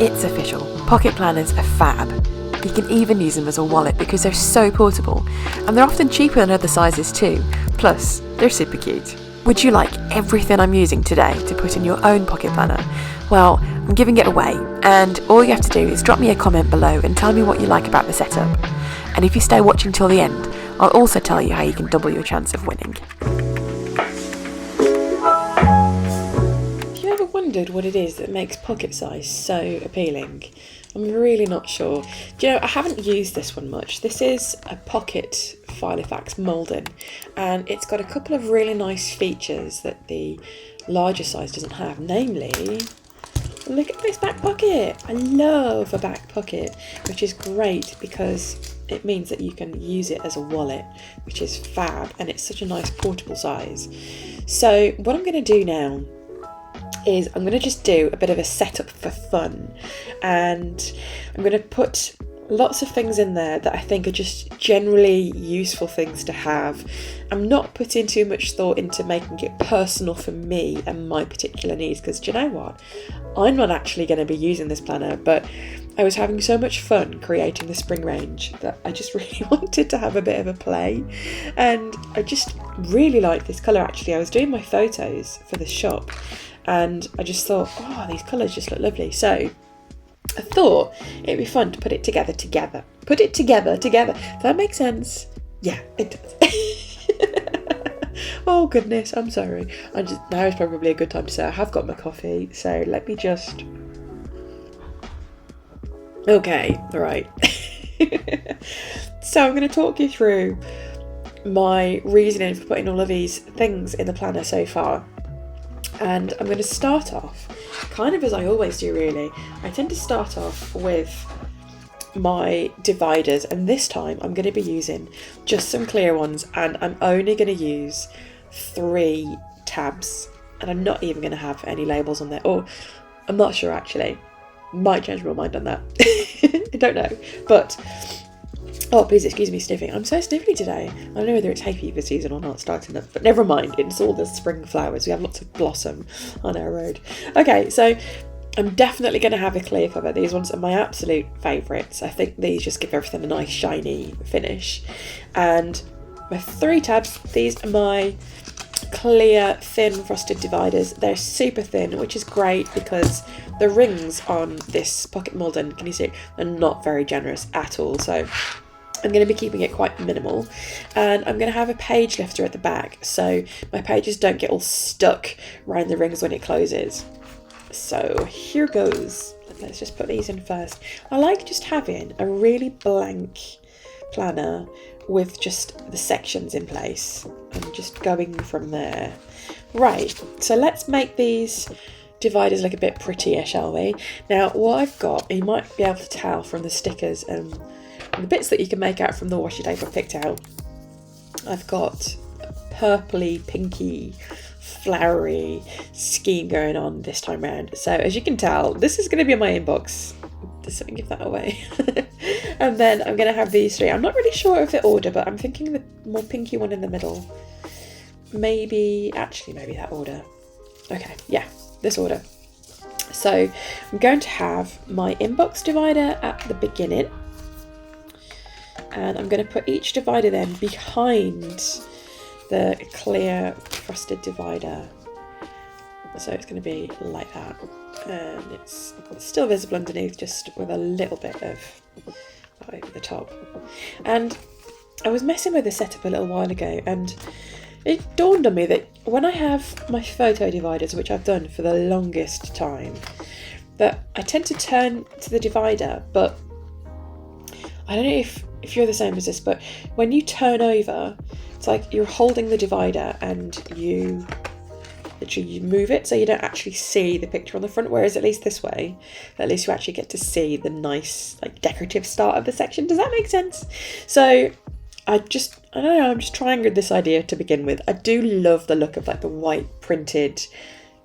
It's official. Pocket planners are fab. You can even use them as a wallet because they're so portable, and they're often cheaper than other sizes too. Plus, they're super cute. Would you like everything I'm using today to put in your own pocket planner? Well, I'm giving it away, and all you have to do is drop me a comment below and tell me what you like about the setup. And if you stay watching till the end, I'll also tell you how you can double your chance of winning. Have you ever wondered what it is that makes pocket size so appealing? I'm really not sure. Do you know, I haven't used this one much. This is a Pocket Filofax Malden, and it's got a couple of really nice features that the larger size doesn't have. Namely, look at this back pocket. I love a back pocket, which is great because it means that you can use it as a wallet, which is fab, and it's such a nice portable size. So what I'm going to do now is I'm going to just do a bit of a setup for fun, and I'm going to put lots of things in there that I think are just generally useful things to have. I'm not putting too much thought into making it personal for me and my particular needs, because do you know what? I'm not actually going to be using this planner, but I was having so much fun creating the spring range that I just really wanted to have a bit of a play, and I just really like this colour. Actually, I was doing my photos for the shop and I just thought, oh, these colours just look lovely. So I thought it'd be fun to put it together. Put it together. Does that make sense? Yeah, it does. Oh goodness, I'm sorry. Now is probably a good time to say I have got my coffee, so let me just... Okay, all right. So I'm going to talk you through my reasoning for putting all of these things in the planner so far. And I'm going to start off kind of as I always do, really. I tend to start off with my dividers, and this time I'm going to be using just some clear ones, and I'm only going to use 3 tabs, and I'm not even going to have any labels on there. Or I'm not sure, actually. Might change my mind on that. I don't know. But oh, please excuse me sniffing. I'm so sniffly today. I don't know whether it's hay fever season or not starting up, but never mind. It's all the spring flowers. We have lots of blossom on our road. Okay, so I'm definitely going to have a clear cover. These ones are my absolute favourites. I think these just give everything a nice shiny finish. And my 3 tabs, these are my clear thin frosted dividers. They're super thin, which is great because the rings on this Pocket Malden, can you see, are not very generous at all. So I'm going to be keeping it quite minimal, and I'm going to have a page lifter at the back so my pages don't get all stuck around the rings when it closes. So here goes. Let's just put these in first. I like just having a really blank planner with just the sections in place and just going from there. Right, so let's make these dividers look a bit prettier, shall we? Now what I've got, you might be able to tell from the stickers and the bits that you can make out from the washi tape I picked out, I've got a purpley, pinky, flowery scheme going on this time round. So as you can tell, this is going to be in my inbox. Just let me give that away. And then I'm going to have these 3. I'm not really sure of the order, but I'm thinking the more pinky one in the middle. Maybe that order. Okay, yeah, this order. So I'm going to have my inbox divider at the beginning, and I'm going to put each divider then behind the clear frosted divider. So it's going to be like that, and it's still visible underneath, just with a little bit of over the top. And I was messing with the setup a little while ago, and it dawned on me that when I have my photo dividers, which I've done for the longest time, that I tend to turn to the divider, but I don't know if you're the same as this, but when you turn over, it's like you're holding the divider and you literally move it so you don't actually see the picture on the front, whereas at least this way, at least you actually get to see the nice like decorative start of the section. Does that make sense? So I don't know, I'm just trying with this idea to begin with. I do love the look of like the white printed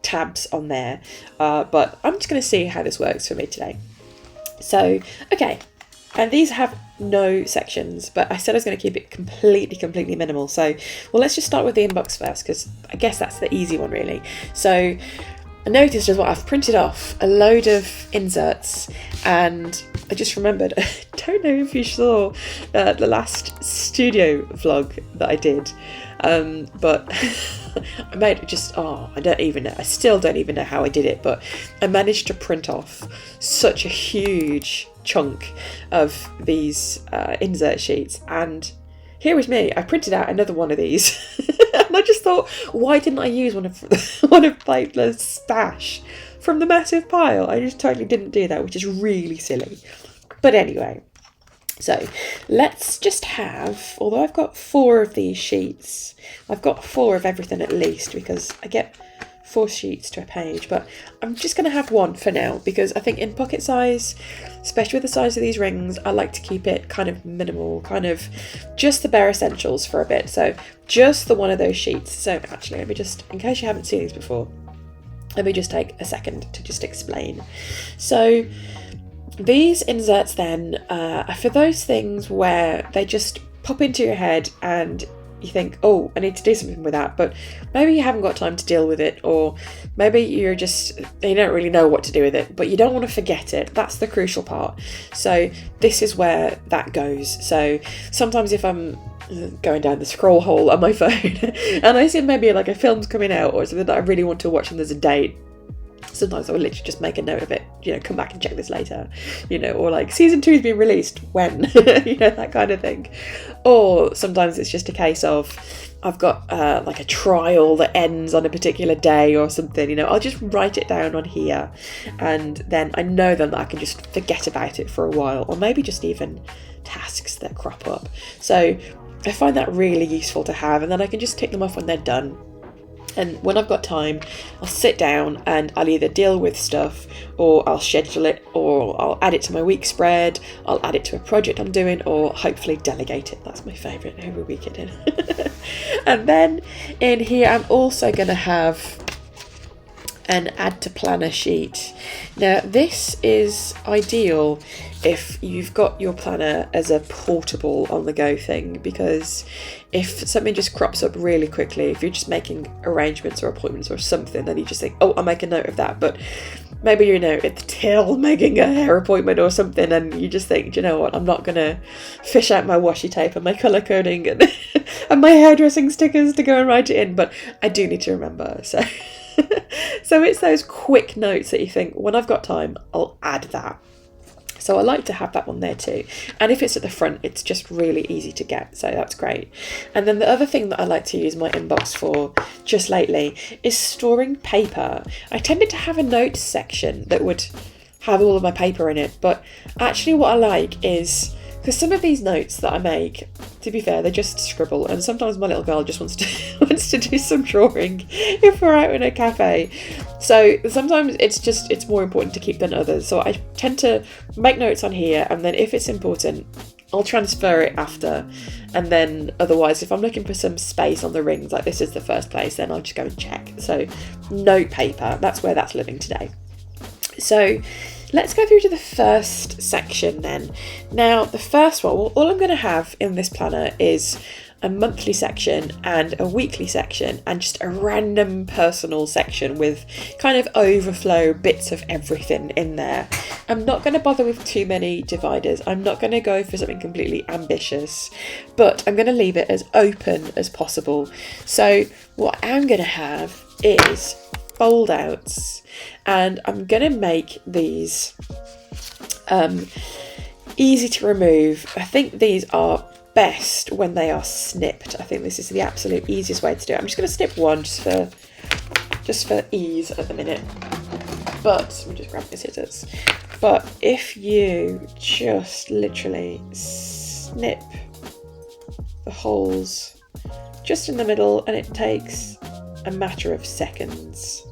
tabs on there, but I'm just going to see how this works for me today. So okay, and these have no sections, but I said I was going to keep it completely minimal. So, well, let's just start with the inbox first, because I guess that's the easy one really. So I noticed as well, I've printed off a load of inserts, and I just remembered, I don't know if you saw the last studio vlog that I did, but I made it just, I still don't even know how I did it, but I managed to print off such a huge chunk of these insert sheets, and here was me, I printed out another one of these, and I just thought, why didn't I use one of like the stash from the massive pile? I just totally didn't do that, which is really silly. But anyway, so let's just have, although I've got 4 of these sheets, I've got 4 of everything at least, because I get 4 sheets to a page, but I'm just going to have 1 for now, because I think in pocket size, especially with the size of these rings, I like to keep it kind of minimal, kind of just the bare essentials for a bit. So just the 1 of those sheets. So actually, let me just, in case you haven't seen these before, let me just take a second to just explain. So these inserts then are for those things where they just pop into your head and you think, oh, I need to do something with that, but maybe you haven't got time to deal with it, or maybe you don't really know what to do with it, but you don't want to forget it. That's the crucial part. So this is where that goes. So sometimes if I'm going down the scroll hole on my phone and I see maybe like a film's coming out or something that I really want to watch and there's a date, sometimes I will literally just make a note of it, come back and check this later, or like season 2 is being released when, that kind of thing. Or sometimes it's just a case of I've got like a trial that ends on a particular day or something, I'll just write it down on here, and then I know then that I can just forget about it for a while, or maybe just even tasks that crop up. So I find that really useful to have, and then I can just tick them off when they're done. And when I've got time, I'll sit down and I'll either deal with stuff, or I'll schedule it, or I'll add it to my week spread, I'll add it to a project I'm doing, or hopefully delegate it. That's my favourite every week I do. And then in here I'm also going to have an add to planner sheet. Now this is ideal if you've got your planner as a portable on the go thing, because if something just crops up really quickly, if you're just making arrangements or appointments or something, then you just think, oh, I'll make a note of that. But maybe you're at the till making a hair appointment or something, and you just think, do you know what, I'm not gonna fish out my washi tape and my colour coding and, and my hairdressing stickers to go and write it in, but I do need to remember. So so it's those quick notes that you think, when I've got time, I'll add that. So I like to have that one there too. And if it's at the front, it's just really easy to get. So that's great. And then the other thing that I like to use my inbox for just lately is storing paper. I tended to have a notes section that would have all of my paper in it. But actually what I like is, because some of these notes that I make, to be fair, they're just scribble, and sometimes my little girl just wants to do some drawing if we're out in a cafe. So sometimes it's more important to keep than others. So I tend to make notes on here, and then if it's important, I'll transfer it after. And then otherwise, if I'm looking for some space on the rings, like this is the first place, then I'll just go and check. So note paper, that's where that's living today. So let's go through to the first section then. Now, the first one, well, all I'm going to have in this planner is a monthly section and a weekly section and just a random personal section with kind of overflow bits of everything in there. I'm not going to bother with too many dividers. I'm not going to go for something completely ambitious, but I'm going to leave it as open as possible. So what I'm going to have is fold outs, and I'm going to make these easy to remove. I think these are best when they are snipped. I think this is the absolute easiest way to do it. I'm just going to snip one just for ease at the minute, but let me just grab my scissors. But if you just literally snip the holes just in the middle, and it takes a matter of seconds.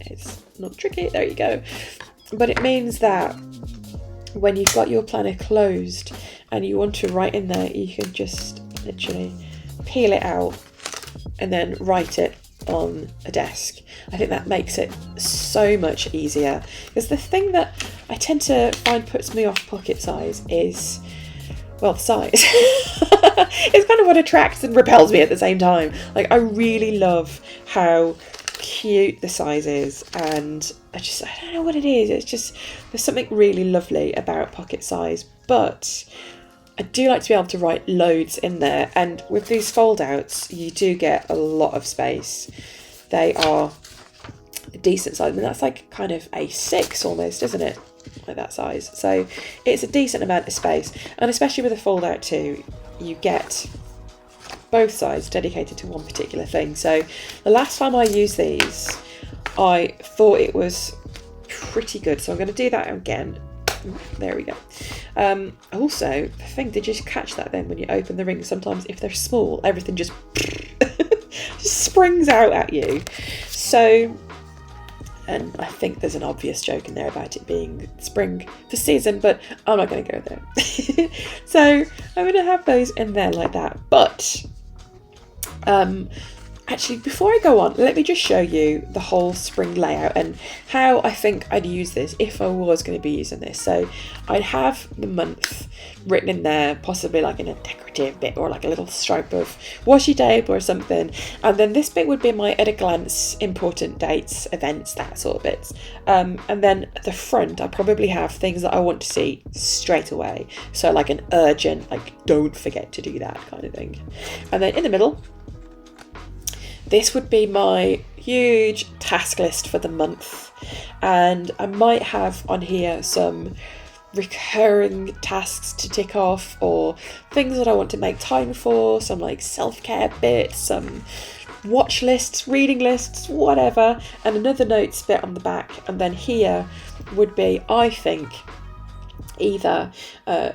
It's not tricky, there you go. But it means that when you've got your planner closed and you want to write in there, you can just literally peel it out and then write it on a desk. I think that makes it so much easier, because the thing that I tend to find puts me off pocket size is, well, size. It's kind of what attracts and repels me at the same time. Like, I really love how cute the size is, and I don't know what it is. It's just, there's something really lovely about pocket size, but I do like to be able to write loads in there, and with these fold outs you do get a lot of space. They are a decent size. I mean, that's like kind of A6 almost, isn't it? Like that size. So it's a decent amount of space, and especially with a fold out too, you get both sides dedicated to one particular thing. So the last time I used these, I thought it was pretty good, so I'm going to do that again. There we go. Also, the thing, did you catch that then when you open the rings? Sometimes if they're small, everything just springs out at you. So, and I think there's an obvious joke in there about it being spring for season, but I'm not going to go there. So I'm going to have those in there like that. But actually, before I go on, let me just show you the whole spring layout and how I think I'd use this if I was going to be using this. So I'd have the month written in there, possibly like in a decorative bit or like a little stripe of washi tape or something. And then this bit would be my at a glance, important dates, events, that sort of bits. And then at the front, I probably have things that I want to see straight away. So like an urgent, like don't forget to do that kind of thing. And then in the middle, this would be my huge task list for the month, and I might have on here some recurring tasks to tick off or things that I want to make time for, some like self-care bits, some watch lists, reading lists, whatever, and another notes bit on the back. And then here would be, I think, either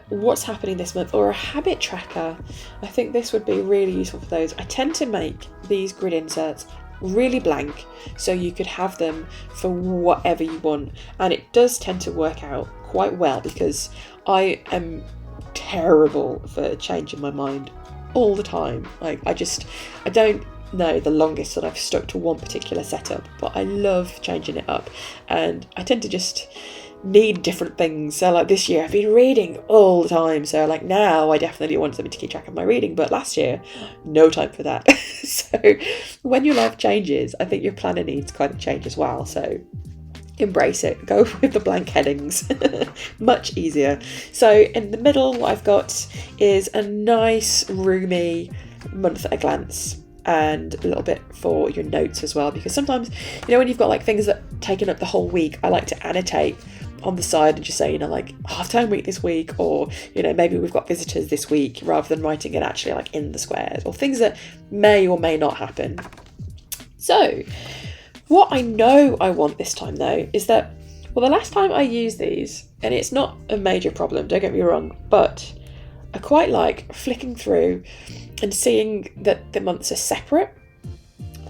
what's happening this month or a habit tracker. I think this would be really useful for those. I tend to make these grid inserts really blank so you could have them for whatever you want, and it does tend to work out quite well because I am terrible for changing my mind all the time. Like I don't know the longest that I've stuck to one particular setup, but I love changing it up, and I tend to just need different things. So like this year I've been reading all the time, so like now I definitely want something to keep track of my reading, but last year no time for that. So when your life changes, I think your planner needs kind of change as well, so embrace it, go with the blank headings. Much easier. So in the middle, what I've got is a nice roomy month at a glance, and a little bit for your notes as well, because sometimes, you know, when you've got like things that taken up the whole week, I like to annotate on the side and just say, you know, like half-term week this week, or, you know, maybe we've got visitors this week, rather than writing it actually like in the squares, or things that may or may not happen. So what I know I want this time though is that, well, the last time I used these, and it's not a major problem, don't get me wrong, but I quite like flicking through and seeing that the months are separate.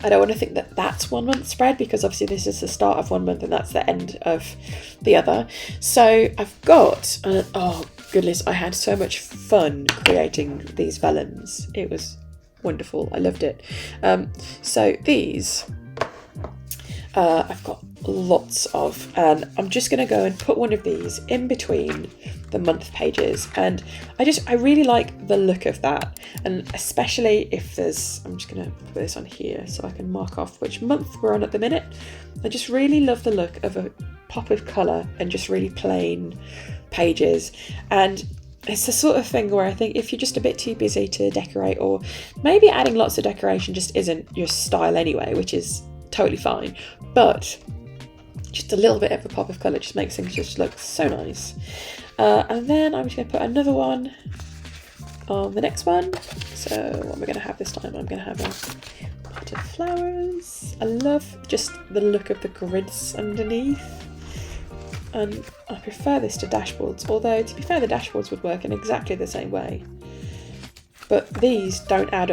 I don't want to think that that's 1 month spread, because obviously this is the start of 1 month and that's the end of the other. So I've got, oh goodness, I had so much fun creating these vellums. It was wonderful. I loved it. So these, I've got lots of, and I'm just going to go and put one of these in between the month pages, and I really like the look of that, and especially if there's, I'm just going to put this on here so I can mark off which month we're on at the minute. I just really love the look of a pop of colour and just really plain pages, and it's the sort of thing where I think if you're just a bit too busy to decorate, or maybe adding lots of decoration just isn't your style anyway, which is totally fine, but just a little bit of a pop of colour just makes things just look so nice. And then I'm just going to put another one on the next one. So what am I going to have this time? I'm going to have a pot of flowers. I love just the look of the grids underneath, and I prefer this to dashboards, although to be fair the dashboards would work in exactly the same way, but these don't add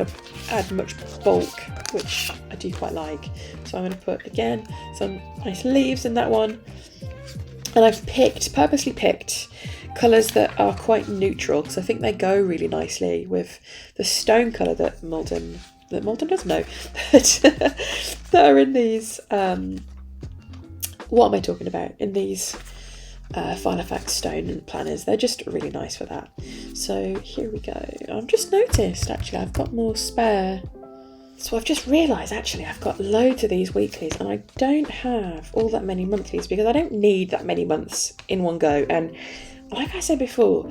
much bulk, which I do quite like. So I'm going to put again some nice leaves in that one, and I've purposely picked colours that are quite neutral because I think they go really nicely with the stone colour that Malden doesn't know that are in these. What am I talking about? In these Filofax stone planners. They're just really nice for that. So here we go. I've just noticed actually I've got more spare So I've just realised actually I've got loads of these weeklies and I don't have all that many monthlies because I don't need that many months in one go. And like I said before,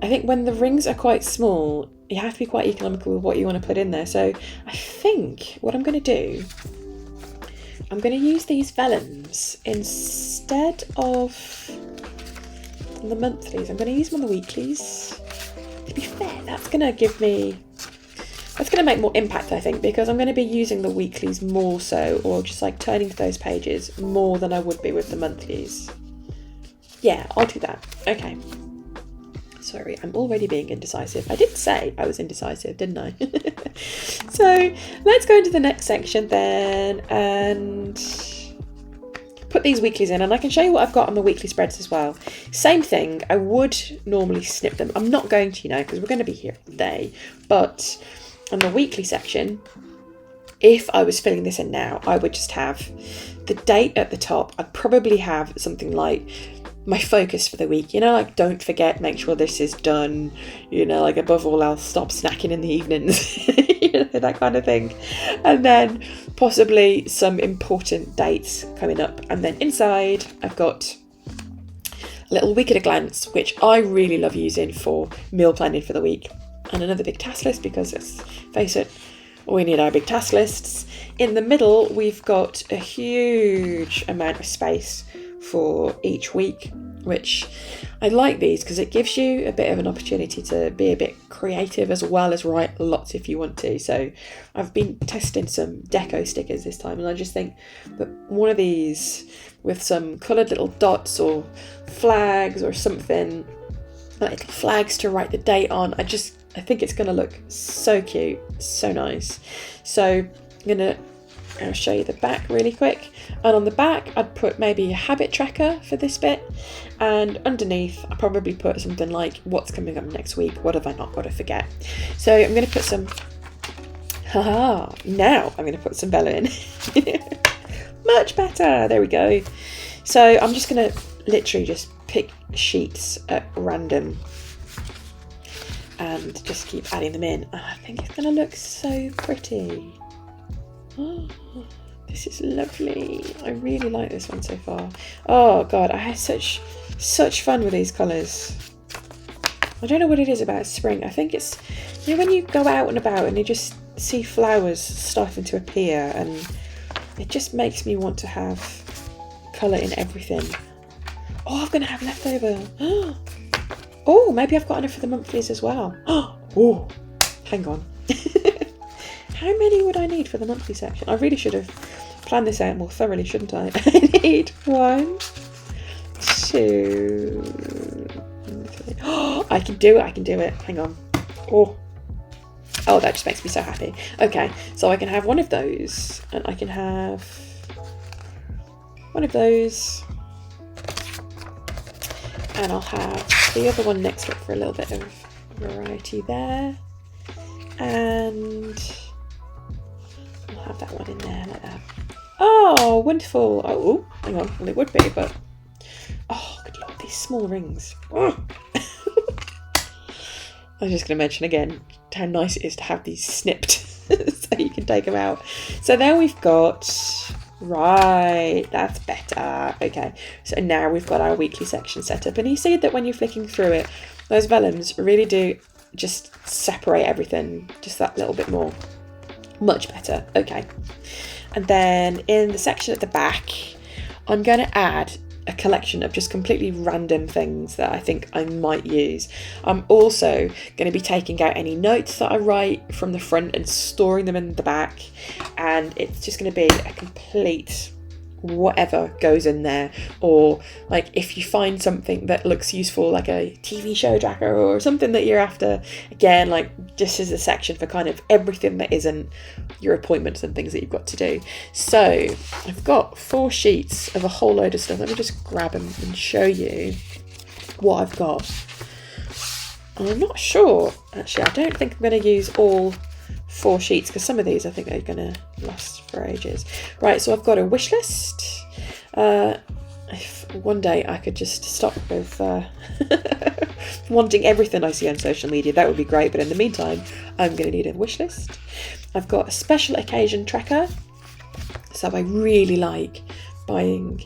I think when the rings are quite small, you have to be quite economical with what you want to put in there. So I think what I'm going to do, I'm going to use these vellums instead of the monthlies. I'm going to use them on the weeklies. To be fair, that's going to make more impact, I think, because I'm going to be using the weeklies more so, or just like turning to those pages more than I would be with the monthlies. Yeah, I'll do that. Okay. Sorry, I'm already being indecisive. I did say I was indecisive, didn't I? So let's go into the next section then and put these weeklies in, and I can show you what I've got on the weekly spreads as well. Same thing, I would normally snip them. I'm not going to, because we're going to be here all day, but on the weekly section, if I was filling this in now, I would just have the date at the top. I'd probably have something like my focus for the week, like don't forget, make sure this is done, like above all else, stop snacking in the evenings, that kind of thing. And then possibly some important dates coming up. And then inside, I've got a little week at a glance, which I really love using for meal planning for the week. And another big task list, because let's face it, we need our big task lists. In the middle, we've got a huge amount of space for each week, which I like these because it gives you a bit of an opportunity to be a bit creative as well as write lots if you want to. So I've been testing some deco stickers this time, and I just think that one of these with some coloured little dots or flags or something, like little flags to write the date on, I think it's going to look so cute, so nice. So I'll show you the back really quick. And on the back, I'd put maybe a habit tracker for this bit. And underneath, I probably put something like what's coming up next week. What have I not got to forget? So I'm going to put some, now I'm going to put some vellum in. Much better. There we go. So I'm just going to literally just pick sheets at random and just keep adding them in. I think it's going to look so pretty. Oh, this is lovely. I really like this one so far. Oh God, I had such fun with these colours. I don't know what it is about spring. I think it's, when you go out and about and you just see flowers starting to appear, and it just makes me want to have colour in everything. Oh, I'm going to have leftover. Oh, maybe I've got enough for the monthlies as well. Oh, hang on. How many would I need for the monthly section? I really should have planned this out more thoroughly, shouldn't I? I need 1, 2, 3. Oh, I can do it. Hang on. Oh, that just makes me so happy. Okay, so I can have one of those, and I can have one of those, and I'll have the other one next to it for a little bit of variety there, and I'll have that one in there like that. Oh, wonderful. Oh, hang on. Well, it would be, but oh, good lord, these small rings. Oh. I was just going to mention again how nice it is to have these snipped so you can take them out. So now we've got, right, that's better. Okay, so now we've got our weekly section set up, and you see that when you're flicking through it, those vellums really do just separate everything just that little bit more. Much better. Okay, and then in the section at the back, I'm going to add a collection of just completely random things that I think I might use. I'm also going to be taking out any notes that I write from the front and storing them in the back, and it's just going to be a complete whatever goes in there. Or like if you find something that looks useful, like a TV show tracker or something that you're after, again, like just as a section for kind of everything that isn't your appointments and things that you've got to do. So I've got 4 sheets of a whole load of stuff. Let me just grab them and show you what I've got. I'm not sure, actually. I don't think I'm going to use all 4 sheets, because some of these I think are going to last for ages. Right, so I've got a wish list. one day I could just stop with wanting everything I see on social media, that would be great. But in the meantime, I'm going to need a wish list. I've got a special occasion tracker. So I really like buying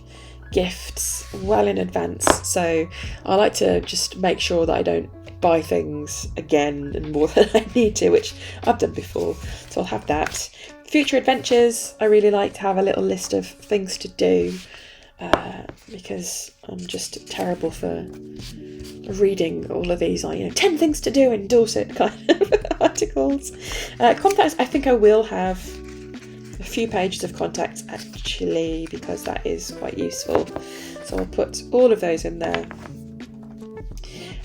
gifts well in advance. So I like to just make sure that I don't buy things again and more than I need to, which I've done before. So I'll have that. Future adventures, I really like to have a little list of things to do because I'm just terrible for reading all of these, 10 things to do in Dorset kind of articles. Contacts, I think I will have a few pages of contacts actually, because that is quite useful. So I'll put all of those in there.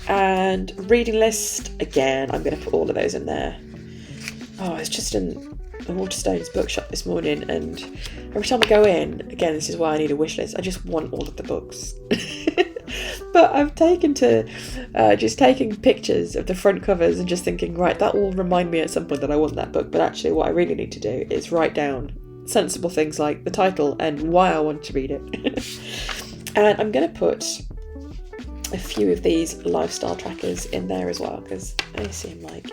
And reading list, again, I'm going to put all of those in there. Oh, I was just in the Waterstones bookshop this morning, and every time I go in, again, this is why I need a wish list, I just want all of the books. But I've taken to just taking pictures of the front covers and just thinking, right, that will remind me at some point that I want that book. But actually what I really need to do is write down sensible things like the title and why I want to read it. And I'm going to put a few of these lifestyle trackers in there as well, because they seem like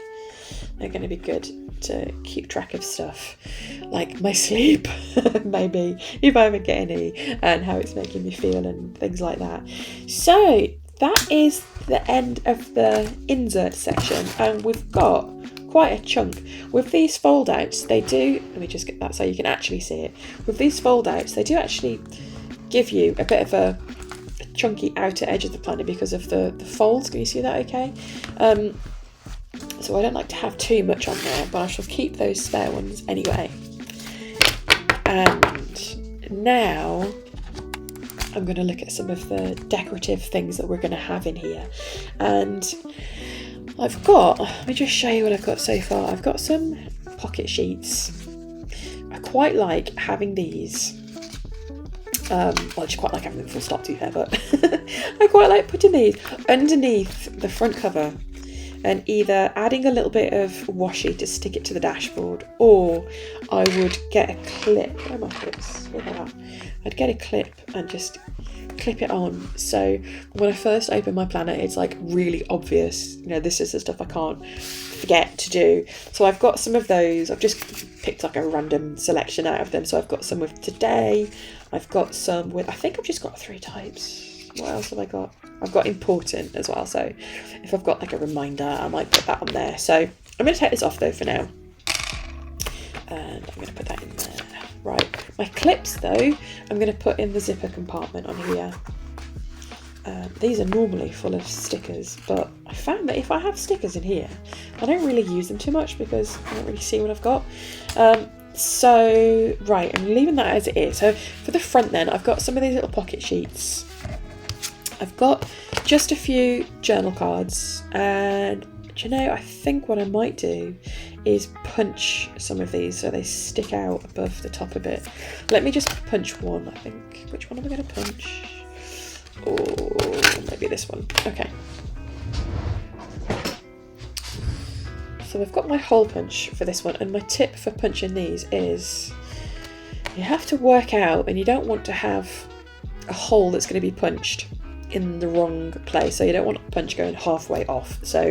they're going to be good to keep track of stuff like my sleep, maybe, if I ever get any, and how it's making me feel and things like that. So that is the end of the insert section, and we've got quite a chunk. With these fold outs, they do, let me just get that so you can actually see it. With these fold outs, they do actually give you a bit of a chunky outer edge of the planner because of the folds. Can you see that okay? So I don't like to have too much on there, but I shall keep those spare ones anyway. And now I'm going to look at some of the decorative things that we're going to have in here. And I've got, let me just show you what I've got so far. I've got some pocket sheets. I quite like having these. Well, I just quite like having them full stop to be fair, but I quite like putting these underneath the front cover and either adding a little bit of washi to stick it to the dashboard, or I would get a clip. Where are my clips? Where are they at? I'd get a clip and just clip it on, so when I first open my planner it's like really obvious, this is the stuff I can't forget to do. So I've got some of those. I've just picked like a random selection out of them. So I've got some with today, I've got some with, I think I've just got 3 types. What else have I got? I've got important as well, so if I've got like a reminder I might put that on there. So I'm going to take this off though for now, and I'm going to put that in there. Right, my clips though, I'm going to put in the zipper compartment on here. These are normally full of stickers, but I found that if I have stickers in here, I don't really use them too much because I don't really see what I've got. So, right, I'm leaving that as it is. So for the front then, I've got some of these little pocket sheets. I've got just a few journal cards, and I think what I might do is punch some of these so they stick out above the top a bit. Let me just punch one, I think. Which one am I going to punch? Oh, maybe this one. Okay. So I've got my hole punch for this one, and my tip for punching these is you have to work out, and you don't want to have a hole that's going to be punched in the wrong place, so you don't want a punch going halfway off. So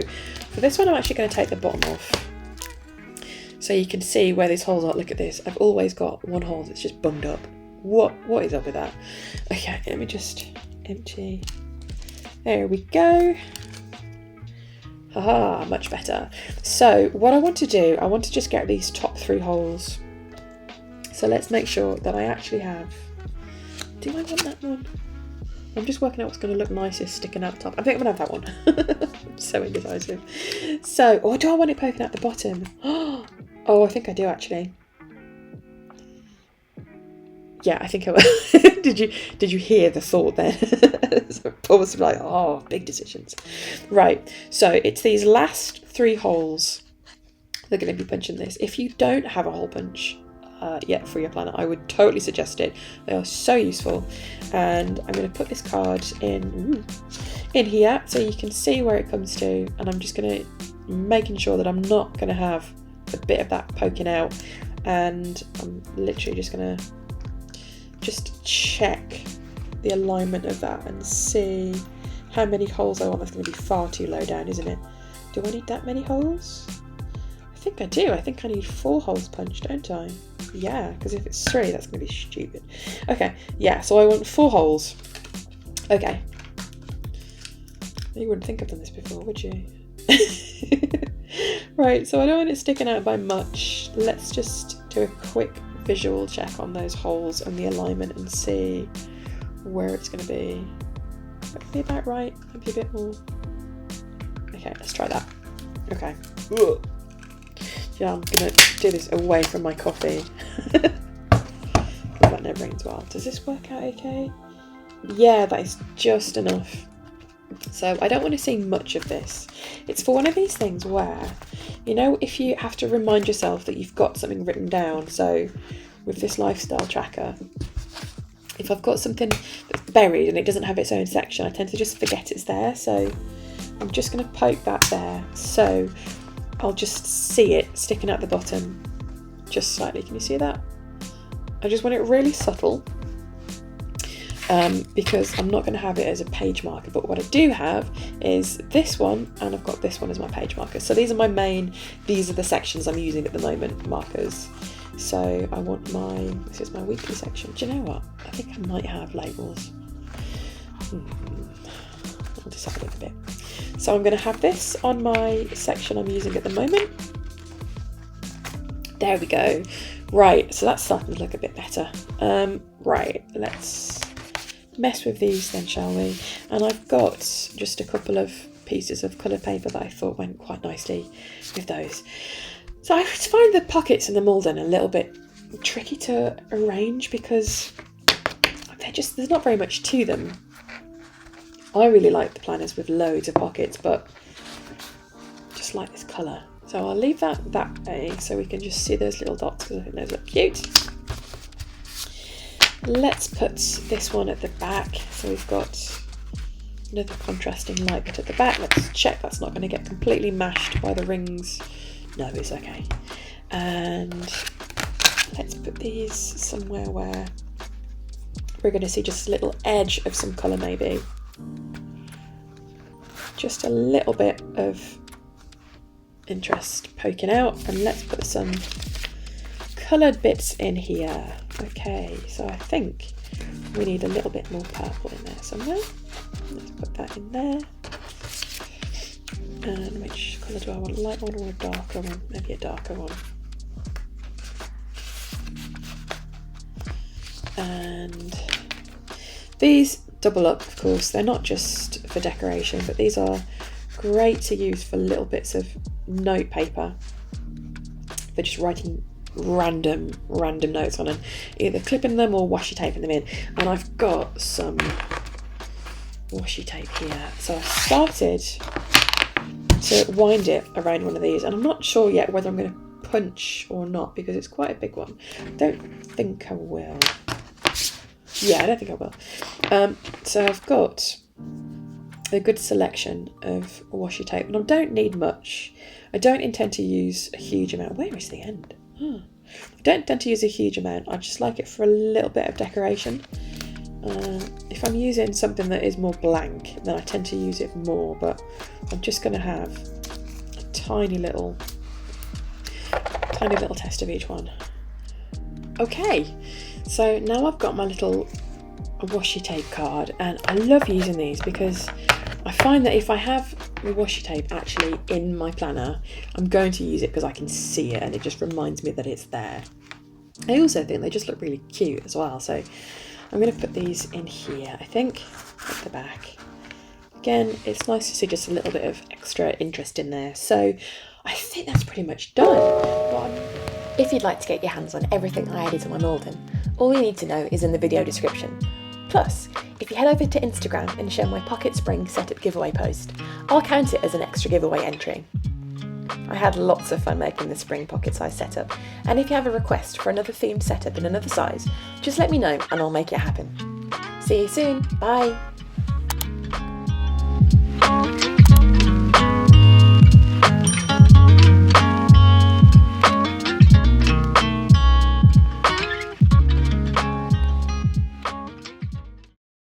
for this one I'm actually going to take the bottom off so you can see where these holes are. Look at this, I've always got one hole that's just bunged up. What is up with that? Okay, let me just empty. There we go. Haha, much better. So what I want to do, I want to just get these top 3 holes. So let's make sure that I actually have, do I want that one? I'm just working out what's going to look nicest sticking out the top. I think I'm going to have that one. I'm so indecisive. So, or do I want it poking out the bottom? Oh, I think I do actually. Yeah, I think I will. Did you hear the thought then? So Paul was like, oh, big decisions. Right, so it's these last 3 holes. They're going to be punching this. If you don't have a hole punch yet for your planner, I would totally suggest it. They are so useful. And I'm going to put this card in here so you can see where it comes to, and I'm just going to making sure that I'm not going to have a bit of that poking out, and I'm literally just going to check the alignment of that and see how many holes I want. That's going to be far too low down, isn't it? Do I need that many holes? I think I do. I think I need 4 holes punched, don't I? Yeah, because if it's 3, that's going to be stupid. Okay, yeah, so I want 4 holes. Okay. You wouldn't think I've done this before, would you? Right, so I don't want it sticking out by much. Let's just do a quick visual check on those holes and the alignment and see where it's going to be. That'd be about right, maybe a bit more. Okay, let's try that. Okay. Ugh. Yeah, I'm going to do this away from my coffee. That never ends well. Does this work out okay? Yeah, that is just enough. So I don't want to see much of this. It's for one of these things where, you know, if you have to remind yourself that you've got something written down. So with this lifestyle tracker, if I've got something that's buried and it doesn't have its own section, I tend to just forget it's there. So I'm just going to poke that there. So I'll just see it sticking out the bottom just slightly. Can you see that? I just want it really subtle. Because I'm not going to have it as a page marker, but what I do have is this one, and I've got this one as my page marker. So these are the sections I'm using at the moment, markers. So I want this is my weekly section. Do you know what? I think I might have labels. I'll just have a look a bit. So I'm going to have this on my section I'm using at the moment. There we go. Right, so that's starting to look a bit better. Right, let's mess with these then, shall we? And I've got just a couple of pieces of colour paper that I thought went quite nicely with those. So I find the pockets in the Malden a little bit tricky to arrange because there's not very much to them. I really like the planners with loads of pockets, but just like this colour. So I'll leave that way so we can just see those little dots because I think those look cute. Let's put this one at the back. So we've got another contrasting light bit at the back. Let's check that's not going to get completely mashed by the rings. No, it's okay. And let's put these somewhere where we're going to see just a little edge of some colour maybe. Just a little bit of interest poking out, and let's put some coloured bits in here. Okay, so I think we need a little bit more purple in there somewhere. Let's put that in there. And which colour do I want? A light one or a darker one? Maybe a darker one. And these double up, of course. They're not just for decoration, but these are great to use for little bits of note paper. For just writing random notes on and either clipping them or washi taping them in. And I've got some washi tape here. So I started to wind it around one of these, and I'm not sure yet whether I'm going to punch or not because it's quite a big one. I don't think I will. Yeah, I don't think I will. So I've got a good selection of washi tape, and I don't need much. I don't intend to use a huge amount. Where is the end? I don't intend to use a huge amount. I just like it for a little bit of decoration. If I'm using something that is more blank, then I tend to use it more, but I'm just going to have a tiny little test of each one. Okay, so now I've got my little washi tape card, and I love using these because I find that if I have the washi tape actually in my planner, I'm going to use it because I can see it and it just reminds me that it's there. I also think they just look really cute as well, so I'm going to put these in here, I think, at the back. Again, it's nice to see just a little bit of extra interest in there. So I think that's pretty much done. If you'd like to get your hands on everything I added to my Malden, all you need to know is in the video description. Plus, if you head over to Instagram and share my Pocket Spring setup giveaway post, I'll count it as an extra giveaway entry. I had lots of fun making the spring pocket size setup, and if you have a request for another themed setup in another size, just let me know and I'll make it happen. See you soon, bye!